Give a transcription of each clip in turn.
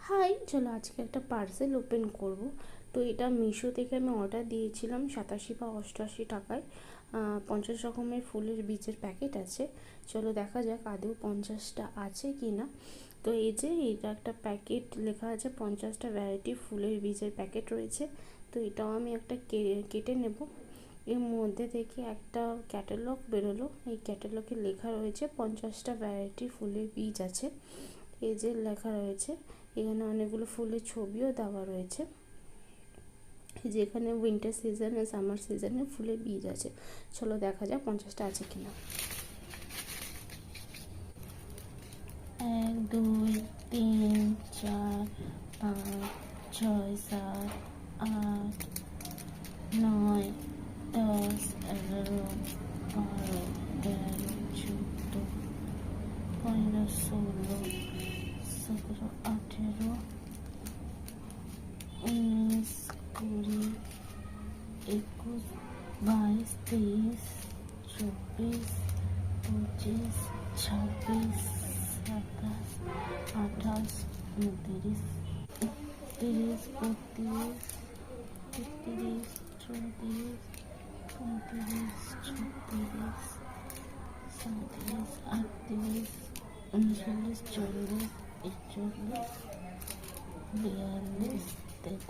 High, চলো আজকে একটা পার্সেল ওপেন করব। তো এটা মিশো থেকে আমি অর্ডার দিয়েছিলাম 87 বা 88 টাকায়। 50 রকমের ফুলের বীজের প্যাকেট আছে। চলো দেখা যাক আদৌ 50টা আছে কি না। তো এই যে এটা একটা প্যাকেট, লেখা আছে 50টা ভ্যারাইটি ফুলের বীজের প্যাকেট রয়েছে। তো এটাও আমি একটা কেটে নেব। এর মধ্যে থেকে একটা ক্যাটালগ বেরোলো। এই ক্যাটালগে লেখা রয়েছে 50টা ভ্যারাইটি ফুলের বীজ আছে। এই যে লেখা রয়েছে, এখানে অনেকগুলো ফুলের ছবিও দেওয়া রয়েছে। যেখানে উইন্টার সিজনে, সামার সিজনে ফুলের বীজ আছে। চলো দেখা যাক 50টা আছে কিনা। 1 2 3 4 5 6 7 8 9 10 11 12 13 14 15 16 17 18 19 20 21 22 23 24 25 26 27 28 29 30 31 32 33 34 36 37 38 39 40 41 42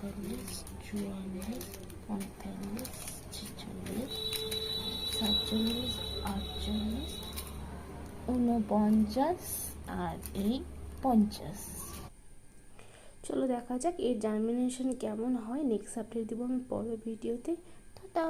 43 44 45 46 47 48 49 আর এই 50। চলো দেখা যাক এর জার্মিনেশন কেমন হয়। নেক্সট আপডেট দেবো আমি পরের ভিডিওতে। টাটা।